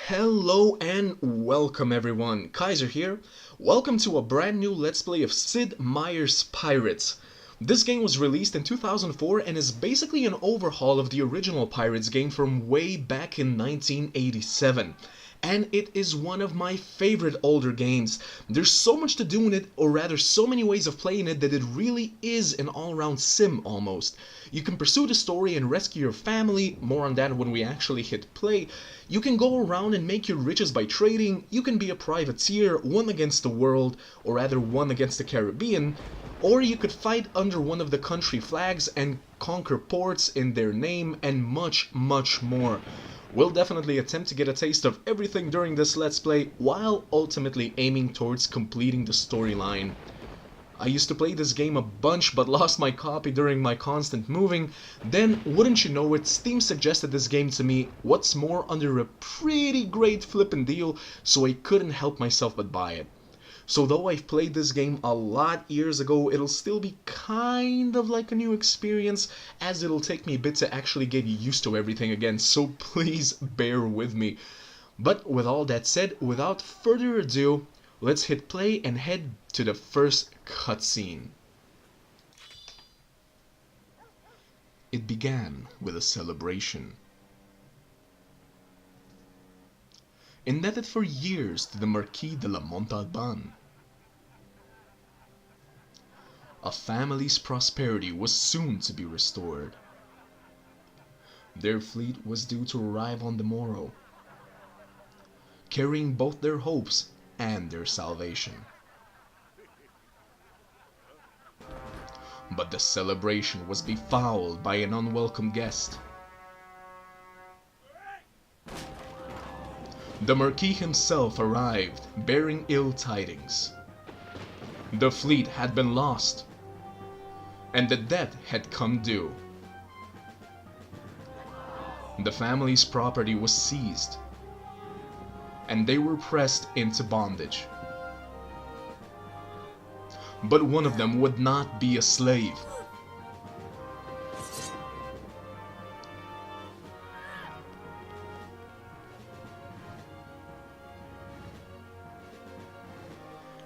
Hello and welcome everyone, Kaiser here. Welcome to a brand new Let's Play of Sid Meier's Pirates. This game was released in 2004 and is basically an overhaul of the original Pirates game from way back in 1987. And it is one of my favorite older games. There's so much to do in it, or rather so many ways of playing it, that it really is an all-around sim almost. You can pursue the story and rescue your family, more on that when we actually hit play. You can go around and make your riches by trading, you can be a privateer, one against the world, or rather one against the Caribbean, or you could fight under one of the country flags and conquer ports in their name, and much, much more. We'll definitely attempt to get a taste of everything during this Let's Play, while ultimately aiming towards completing the storyline. I used to play this game a bunch but lost my copy during my constant moving. Then, wouldn't you know it, Steam suggested this game to me, what's more, under a pretty great flippin' deal, so I couldn't help myself but buy it. So though I've played this game a lot years ago, it'll still be kind of like a new experience, as it'll take me a bit to actually get used to everything again, so please bear with me. But with all that said, without further ado, let's hit play and head to the first cutscene. It began with a celebration. Indebted for years to the Marquis de la Montalban, a family's prosperity was soon to be restored. Their fleet was due to arrive on the morrow, carrying both their hopes and their salvation. But the celebration was befouled by an unwelcome guest. The Marquis himself arrived, bearing ill tidings. The fleet had been lost, and the debt had come due. The family's property was seized, and they were pressed into bondage. But one of them would not be a slave.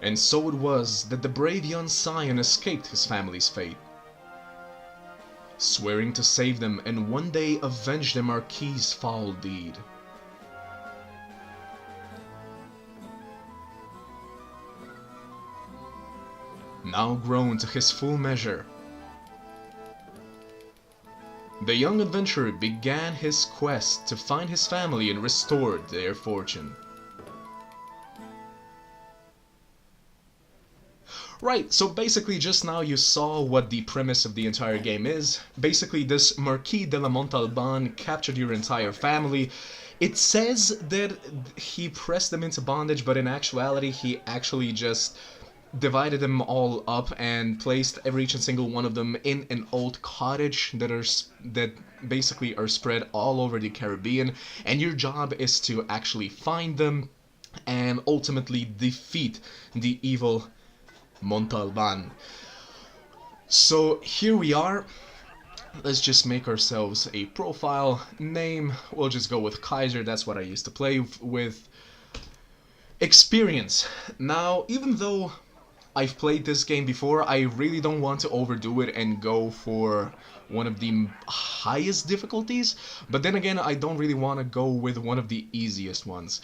And so it was that the brave young Scion escaped his family's fate, swearing to save them and one day avenge the Marquis' foul deed. Now grown to his full measure, the young adventurer began his quest to find his family and restore their fortune. Right, so basically just now you saw what the premise of the entire game is. Basically this Marquis de la Montalban captured your entire family. It says that he pressed them into bondage, but in actuality he actually just divided them all up and placed each and single one of them in an old cottage that basically are spread all over the Caribbean, and your job is to actually find them and ultimately defeat the evil Montalban. So here we are. Let's just make ourselves a profile name. We'll just go with Kaiser, that's what I used to play with. Experience. Now, even though I've played this game before, I really don't want to overdo it and go for one of the highest difficulties, but then again, I don't really want to go with one of the easiest ones.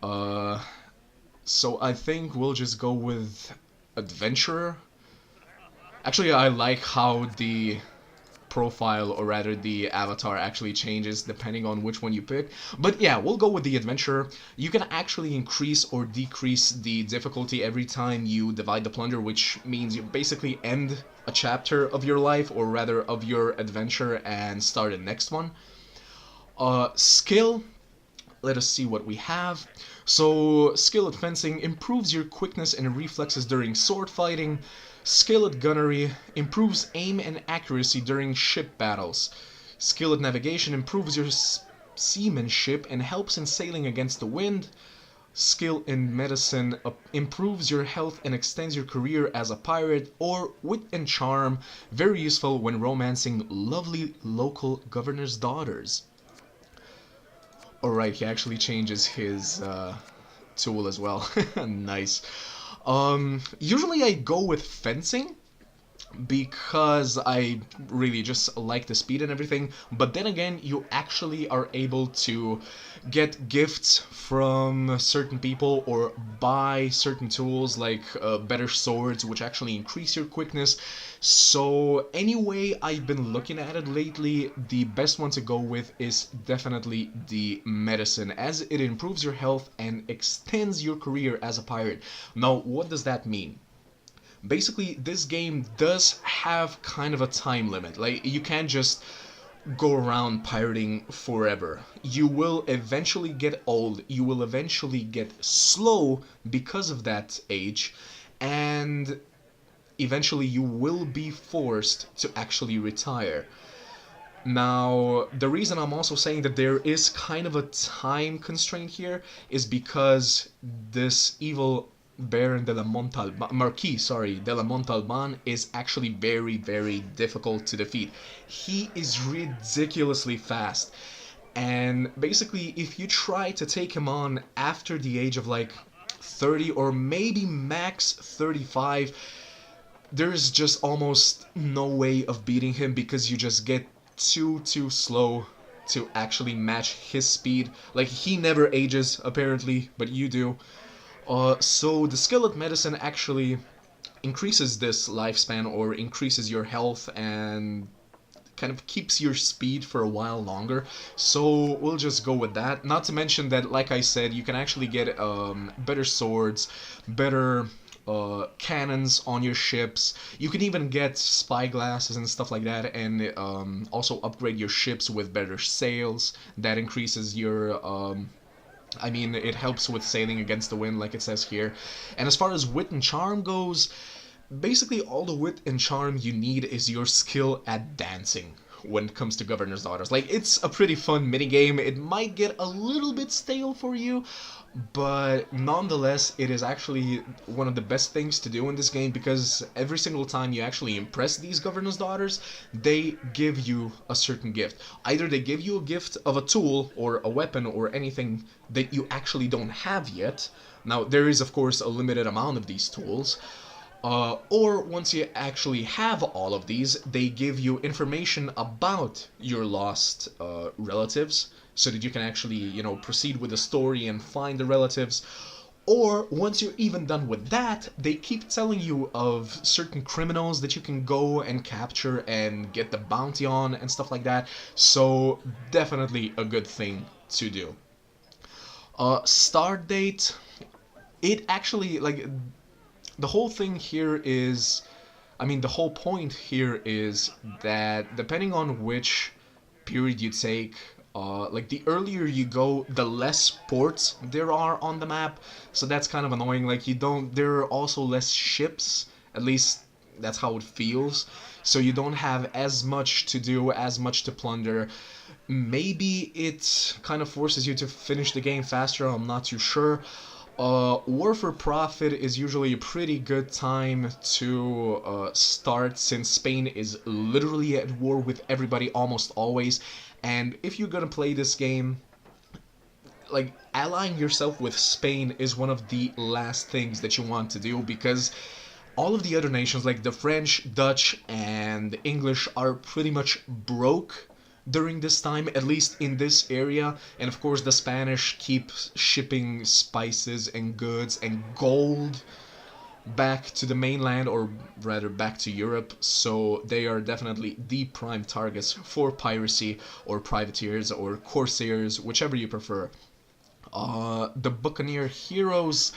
So I think we'll just go with Adventurer. Actually, I like how the profile, or rather the avatar, actually changes depending on which one you pick. But yeah, we'll go with the Adventurer. You can actually increase or decrease the difficulty every time you divide the plunder, which means you basically end a chapter of your life, or rather of your adventure, and start the next one. Skill. Let us see what we have. So, skill at fencing improves your quickness and reflexes during sword fighting. Skill at gunnery improves aim and accuracy during ship battles. Skill at navigation improves your seamanship and helps in sailing against the wind. Skill in medicine improves your health and extends your career as a pirate. Or wit and charm, very useful when romancing lovely local governors' daughters. Alright, he actually changes his tool as well. Nice. Usually I go with fencing because I really just like the speed and everything, but then again, you actually are able to get gifts from certain people or buy certain tools like better swords, which actually increase your quickness. So anyway, I've been looking at it lately, the best one to go with is definitely the medicine, as it improves your health and extends your career as a pirate. Now, what does that mean? Basically, this game does have kind of a time limit. Like, you can't just go around pirating forever. You will eventually get old, you will eventually get slow because of that age, and eventually you will be forced to actually retire. Now, the reason I'm also saying that there is kind of a time constraint here is because this evil Baron de la Montalban, Marquis, sorry, de la Montalban is actually very, very difficult to defeat. He is ridiculously fast. And basically, if you try to take him on after the age of like 30 or maybe max 35, there's just almost no way of beating him because you just get too slow to actually match his speed. Like, he never ages apparently, but you do. So the skillet medicine actually increases this lifespan or increases your health and kind of keeps your speed for a while longer. So we'll just go with that. Not to mention that, like I said, you can actually get better swords, better cannons on your ships. You can even get spyglasses and stuff like that, and also upgrade your ships with better sails. That increases your I mean, it helps with sailing against the wind, like it says here. And as far as wit and charm goes, basically all the wit and charm you need is your skill at dancing when it comes to Governor's Daughters. Like, it's a pretty fun minigame. It might get a little bit stale for you, but nonetheless, it is actually one of the best things to do in this game, because every single time you actually impress these Governor's Daughters, they give you a certain gift. Either they give you a gift of a tool or a weapon or anything that you actually don't have yet. Now, there is, of course, a limited amount of these tools. Or once you actually have all of these, they give you information about your lost relatives, so that you can actually, you know, proceed with the story and find the relatives. Or once you're even done with that, they keep telling you of certain criminals that you can go and capture and get the bounty on and stuff like that. So definitely a good thing to do. Start date. It actually, like, the whole thing here is, I mean, the whole point here is that depending on which period you take, like, the earlier you go, the less ports there are on the map. So that's kind of annoying. Like, there are also less ships, at least that's how it feels. So you don't have as much to do, as much to plunder. Maybe it kind of forces you to finish the game faster, I'm not too sure. War for Profit is usually a pretty good time to start, since Spain is literally at war with everybody almost always. And if you're gonna play this game, like, allying yourself with Spain is one of the last things that you want to do, because all of the other nations, like the French, Dutch, and English, are pretty much broke during this time, at least in this area. And of course the Spanish keep shipping spices and goods and gold back to the mainland, or rather back to Europe, so they are definitely the prime targets for piracy, or privateers, or corsairs, whichever you prefer. The Buccaneer heroes.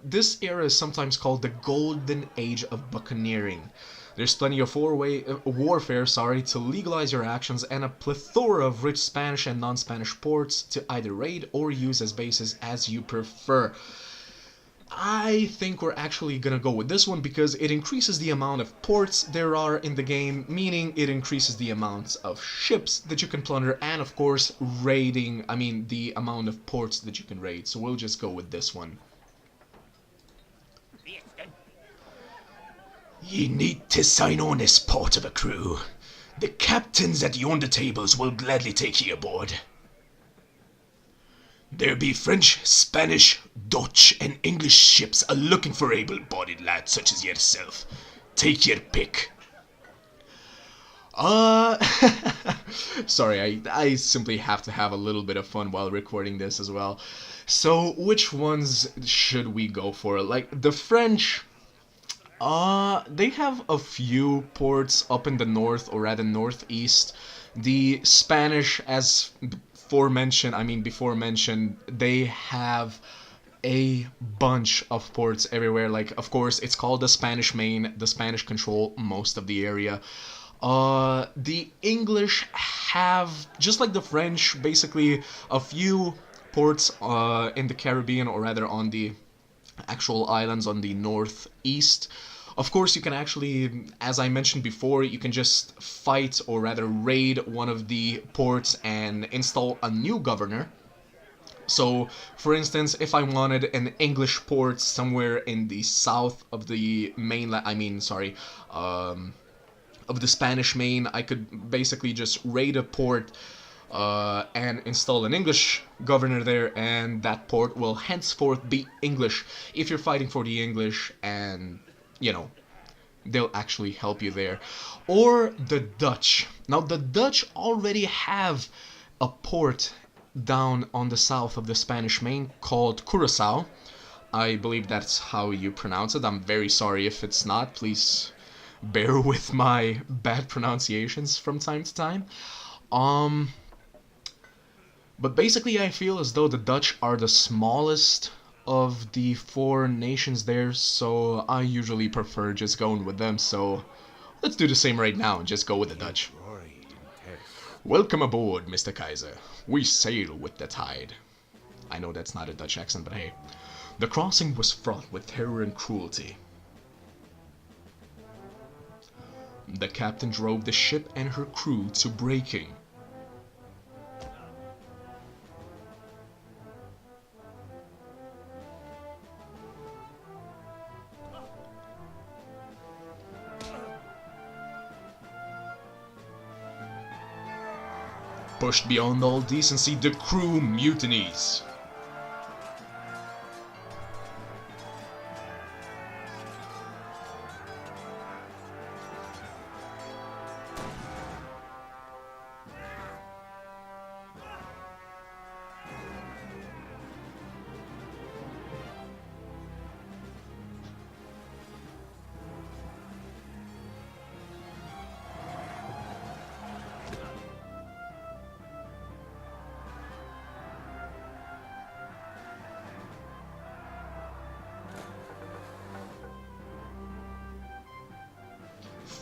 This era is sometimes called the Golden Age of Buccaneering. There's plenty of warfare, to legalize your actions, and a plethora of rich Spanish and non-Spanish ports to either raid or use as bases as you prefer. I think we're actually gonna go with this one because it increases the amount of ports there are in the game, meaning it increases the amounts of ships that you can plunder, and of course the amount of ports that you can raid. So we'll just go with this one. Ye need to sign on as part of a crew. The captains at yonder tables will gladly take ye aboard. There be French, Spanish, Dutch, and English ships a looking for able-bodied lads such as yourself. Take your pick. Uh, sorry, I simply have to have a little bit of fun while recording this as well. So, which ones should we go for? Like, the French, they have a few ports up in the north, or rather northeast. The Spanish, as before mentioned, they have a bunch of ports everywhere. Like, of course, it's called the Spanish Main. The Spanish control most of the area. The English have, just like the French, basically a few ports in the Caribbean, or rather on the actual islands on the northeast. Of course, you can actually, as I mentioned before, you can just fight, or rather raid one of the ports and install a new governor. So, for instance, if I wanted an English port somewhere in the south of the mainland, of the Spanish Main, I could basically just raid a port and install an English governor there, and that port will henceforth be English if you're fighting for the English, and, you know, they'll actually help you there. Or the Dutch. Now, the Dutch already have a port down on the south of the Spanish Main called Curacao. I believe that's how you pronounce it. I'm very sorry if it's not. Please bear with my bad pronunciations from time to time. But basically I feel as though the Dutch are the smallest of the four nations there, so I usually prefer just going with them, so let's do the same right now and just go with the Dutch. Welcome aboard, Mr. Kaiser. We sail with the tide. I know that's not a Dutch accent, but hey. The crossing was fraught with terror and cruelty. The captain drove the ship and her crew to breaking. Pushed beyond all decency, the crew mutinies.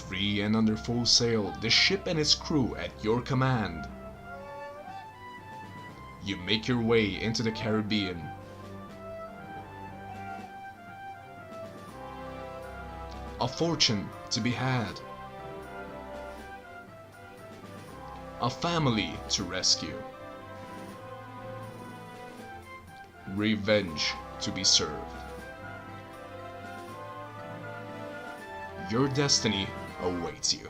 Free and under full sail, the ship and its crew at your command. You make your way into the Caribbean. A fortune to be had. A family to rescue. Revenge to be served. Your destiny awaits you.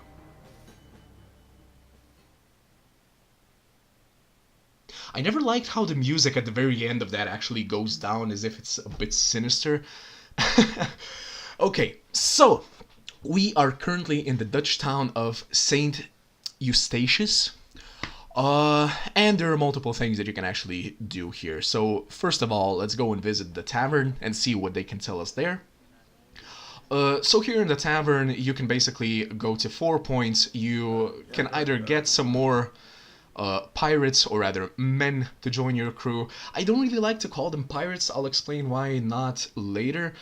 I never liked how the music at the very end of that actually goes down as if it's a bit sinister. Okay, so we are currently in the Dutch town of Saint Eustatius. And there are multiple things that you can actually do here. So first of all, let's go and visit the tavern and see what they can tell us there. So here in the tavern, you can basically go to 4 points. You can either get some more pirates, or rather men, to join your crew. I don't really like to call them pirates. I'll explain why not later.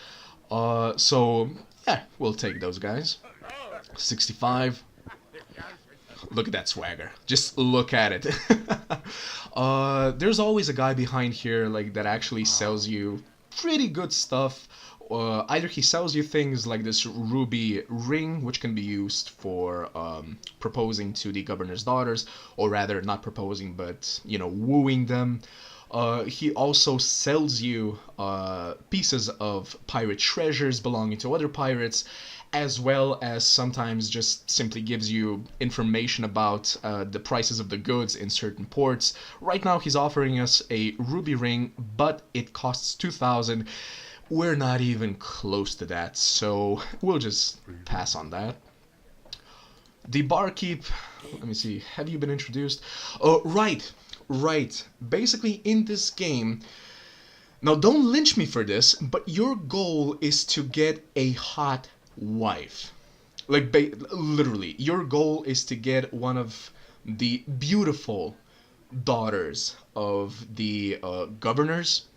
So yeah, we'll take those guys. 65. Look at that swagger. Just look at it. There's always a guy behind here like that actually sells you pretty good stuff. Either he sells you things like this ruby ring, which can be used for proposing to the governor's daughters, or rather not proposing, but, you know, wooing them. He also sells you pieces of pirate treasures belonging to other pirates, as well as sometimes just simply gives you information about the prices of the goods in certain ports. Right now he's offering us a ruby ring, but it costs 2,000. We're not even close to that, so we'll just pass on that. The barkeep, let me see, have you been introduced? Oh, right. Basically, in this game, now don't lynch me for this, but your goal is to get a hot wife. Like, literally, your goal is to get one of the beautiful daughters of the governors,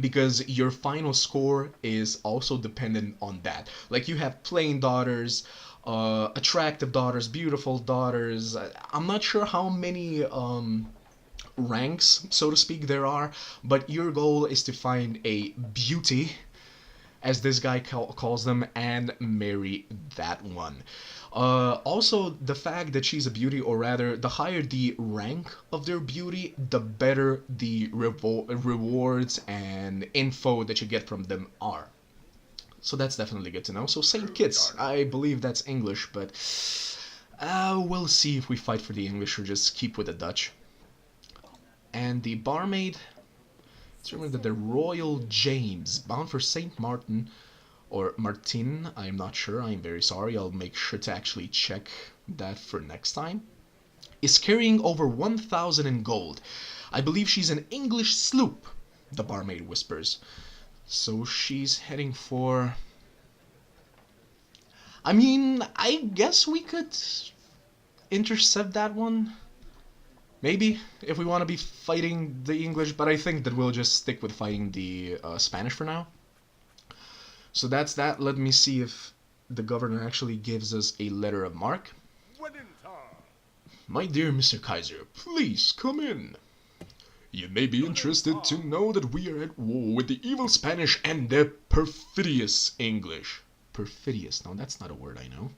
because your final score is also dependent on that. Like, you have plain daughters, attractive daughters, beautiful daughters. I'm not sure how many ranks, so to speak, there are, but your goal is to find a beauty, as this guy calls them, and marry that one. Also, the fact that she's a beauty, or rather, the higher the rank of their beauty, the better the rewards and info that you get from them are. So that's definitely good to know. So Saint Kitts, I believe that's English, but we'll see if we fight for the English or just keep with the Dutch. And the barmaid, let's remember that the Royal James, bound for Saint Martin, or Martin, I'm not sure, I'm very sorry, I'll make sure to actually check that for next time, is carrying over 1,000 in gold. I believe she's an English sloop, the barmaid whispers. So she's heading for... I mean, I guess we could intercept that one. Maybe, if we want to be fighting the English, but I think that we'll just stick with fighting the Spanish for now. So that's that. Let me see if the governor actually gives us a letter of marque. My dear Mr. Kaiser, please come in. You may be interested to know that we are at war with the evil Spanish and the perfidious English. Perfidious? No, that's not a word I know.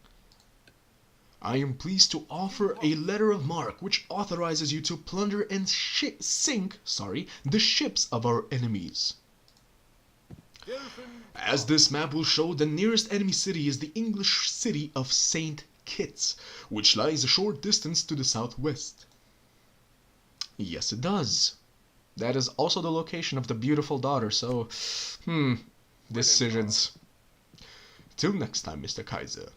I am pleased to offer a letter of marque which authorizes you to plunder and sink the ships of our enemies. As this map will show, the nearest enemy city is the English city of St. Kitts, which lies a short distance to the southwest. Yes, it does. That is also the location of the beautiful daughter, so, decisions. Till next time, Mr. Kaiser.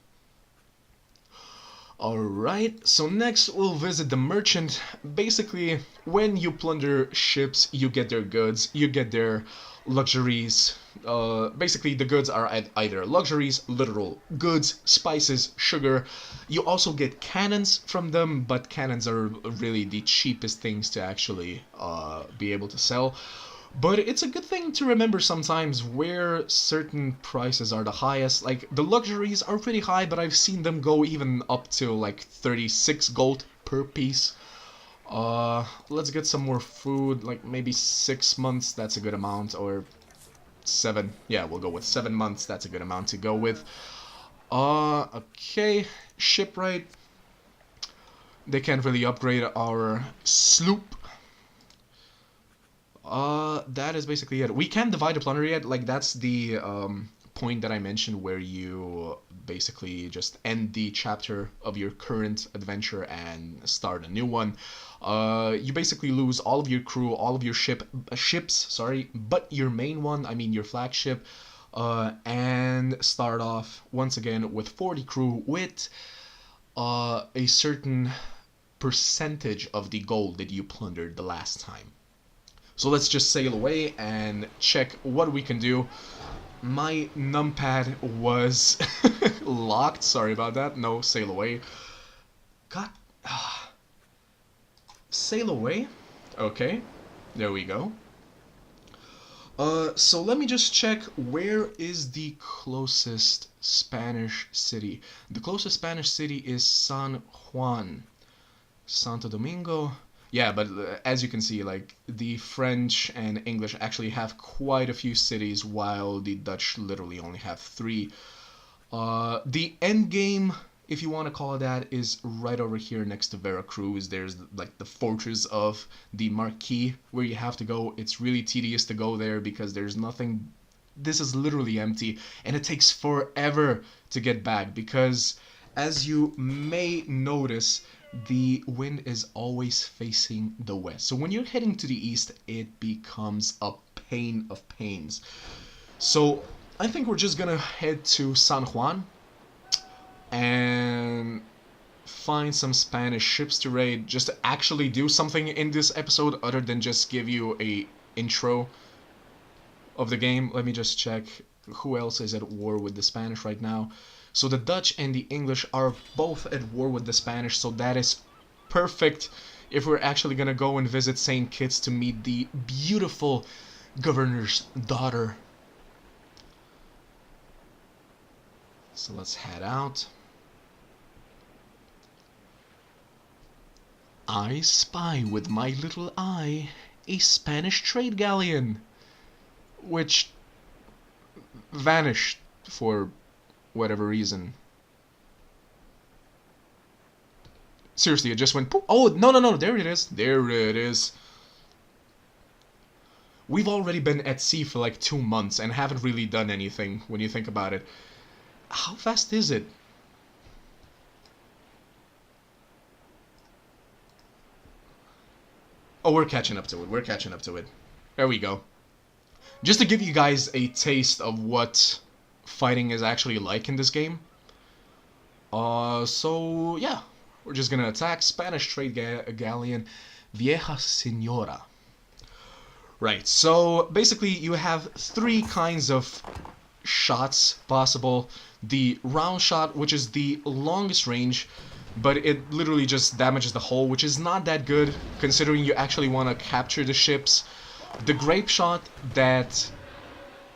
Alright, so next we'll visit the merchant. Basically, when you plunder ships, you get their goods, you get their luxuries. Basically, the goods are either luxuries, literal goods, spices, sugar. You also get cannons from them, but cannons are really the cheapest things to actually be able to sell. But it's a good thing to remember sometimes where certain prices are the highest. Like, the luxuries are pretty high, but I've seen them go even up to like 36 gold per piece. Let's get some more food, like maybe 6 months, that's a good amount, or 7. Yeah, we'll go with 7 months, that's a good amount to go with. Okay, shipwright. They can't really upgrade our sloop. That is basically it. We can't divide the plunder yet, like that's the point that I mentioned where you basically just end the chapter of your current adventure and start a new one. You basically lose all of your crew, all of your ships, but your main one, I mean your flagship, and start off once again with 40 crew with a certain percentage of the gold that you plundered the last time. So let's just sail away and check what we can do. My numpad was locked. Sorry about that. No, sail away. God. Sail away? Okay. There we go. So let me just check where is the closest Spanish city. The closest Spanish city is San Juan. Santo Domingo. Yeah, but as you can see, like, the French and English actually have quite a few cities, while the Dutch literally only have 3. The end game, if you want to call it that, is right over here next to Veracruz. There's, like, the fortress of the Marquis, where you have to go. It's really tedious to go there because there's nothing this is literally empty, and it takes forever to get back because, as you may notice, the wind is always facing the west. So when you're heading to the east, it becomes a pain of pains. So I think we're just gonna head to San Juan and find some Spanish ships to raid, just to actually do something in this episode other than just give you a intro of the game. Let me just check who else is at war with the Spanish right now. So the Dutch and the English are both at war with the Spanish, so that is perfect if we're actually gonna go and visit St. Kitts to meet the beautiful governor's daughter. So let's head out. I spy with my little eye a Spanish trade galleon, which vanished for whatever reason. Seriously, it just went poof. Oh, no, there it is. There it is. We've already been at sea for like 2 months and haven't really done anything when you think about it. How fast is it? Oh, we're catching up to it. We're catching up to it. There we go. Just to give you guys a taste of what fighting is actually like in this game. So yeah, we're just gonna attack Spanish trade galleon Vieja Señora. Right, so basically you have 3 kinds of shots possible. The round shot, which is the longest range, but it literally just damages the hull, which is not that good considering you actually want to capture the ships. The grape shot that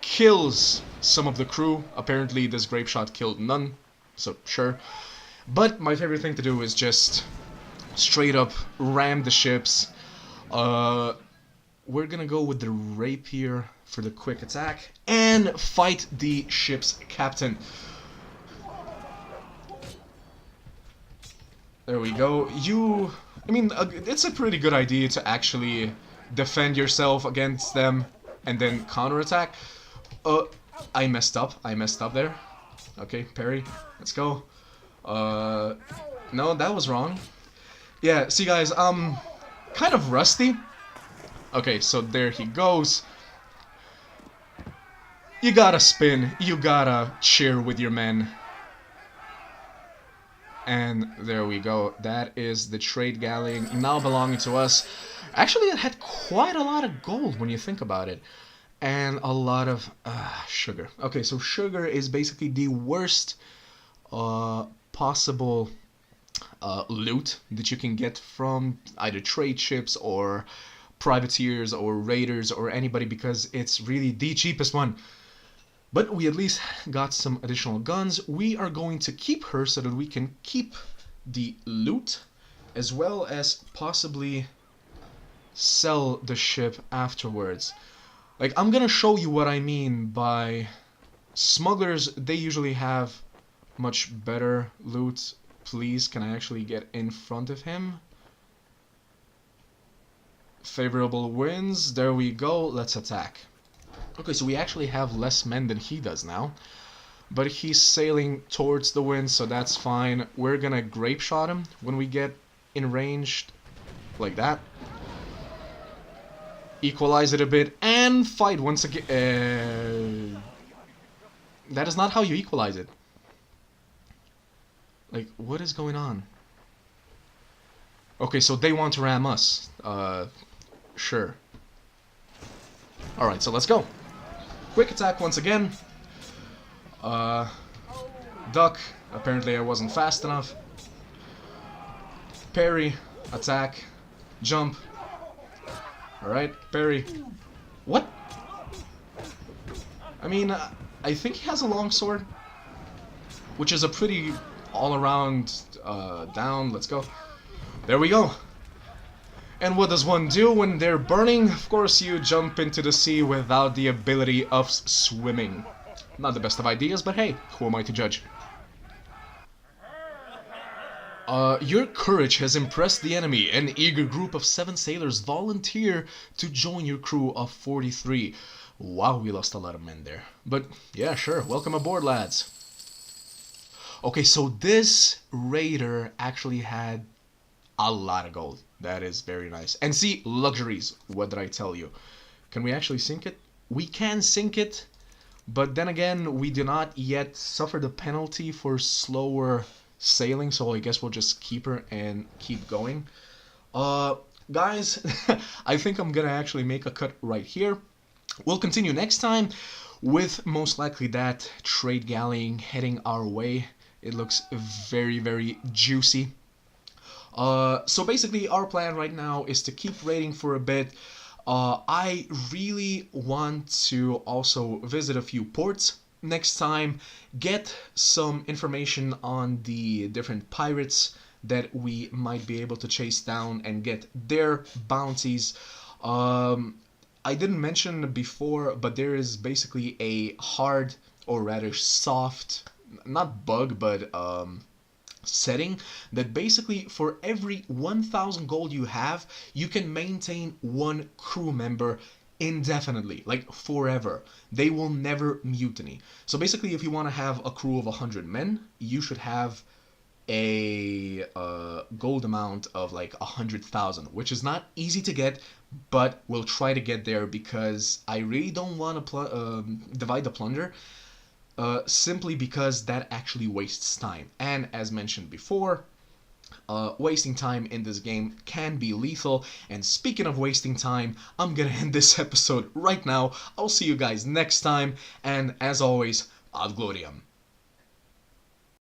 kills some of the crew. Apparently this grape shot killed none, so sure. But my favorite thing to do is just straight up ram the ships. We're gonna go with the rapier for the quick attack and fight the ship's captain. There we go. I mean, it's a pretty good idea to actually defend yourself against them and then counterattack. I messed up. I messed up there. Okay, parry. Let's go. No, that was wrong. Yeah, see guys, kind of rusty. Okay, so there he goes. You gotta spin. You gotta cheer with your men. And there we go. That is the trade galleon now belonging to us. Actually, it had quite a lot of gold when you think about it. And a lot of sugar. Okay, so sugar is basically the worst possible loot that you can get from either trade ships or privateers or raiders or anybody, because it's really the cheapest one. But we at least got some additional guns. We are going to keep her so that we can keep the loot, as well as possibly sell the ship afterwards. Like, I'm gonna show you what I mean by smugglers. They usually have much better loot. Please, can I actually get in front of him? Favorable winds. There we go. Let's attack. Okay, so we actually have less men than he does now. But he's sailing towards the wind, so that's fine. We're gonna grape shot him when we get in range, like that. Equalize it a bit and fight once again. That is not how you equalize it. Like, what is going on? Okay, so they want to ram us. Sure. Alright, so let's go. Quick attack once again. Duck. Apparently I wasn't fast enough. Parry. Attack. Jump. Alright, parry. What? I mean, I think he has a long sword, which is a pretty all-around down. Let's go. There we go. And what does one do when they're burning? Of course, you jump into the sea without the ability of swimming. Not the best of ideas, but hey, who am I to judge? Your courage has impressed the enemy. An eager group of 7 sailors volunteer to join your crew of 43. Wow, we lost a lot of men there. But yeah, sure. Welcome aboard, lads. Okay, so this raider actually had a lot of gold. That is very nice. And see, luxuries. What did I tell you? Can we actually sink it? We can sink it, but then again, we do not yet suffer the penalty for slower sailing, so I guess we'll just keep her and keep going. Guys, I think I'm gonna actually make a cut right here. We'll continue next time with most likely that trade galleon heading our way. It looks very, very juicy. So basically, our plan right now is to keep raiding for a bit. I really want to also visit a few ports next time, get some information on the different pirates that we might be able to chase down and get their bounties. I didn't mention before, but there is basically a hard, or rather soft, not bug, but setting that basically for every 1,000 gold you have, you can maintain one crew member indefinitely, like forever. They will never mutiny. So basically, if you want to have a crew of 100 men, you should have a gold amount of like 100,000, which is not easy to get, but we'll try to get there because I really don't want to divide the plunder. Simply because that actually wastes time. And as mentioned before, wasting time in this game can be lethal. And speaking of wasting time, I'm gonna end this episode right now. I'll see you guys next time, and as always, ad gloriam.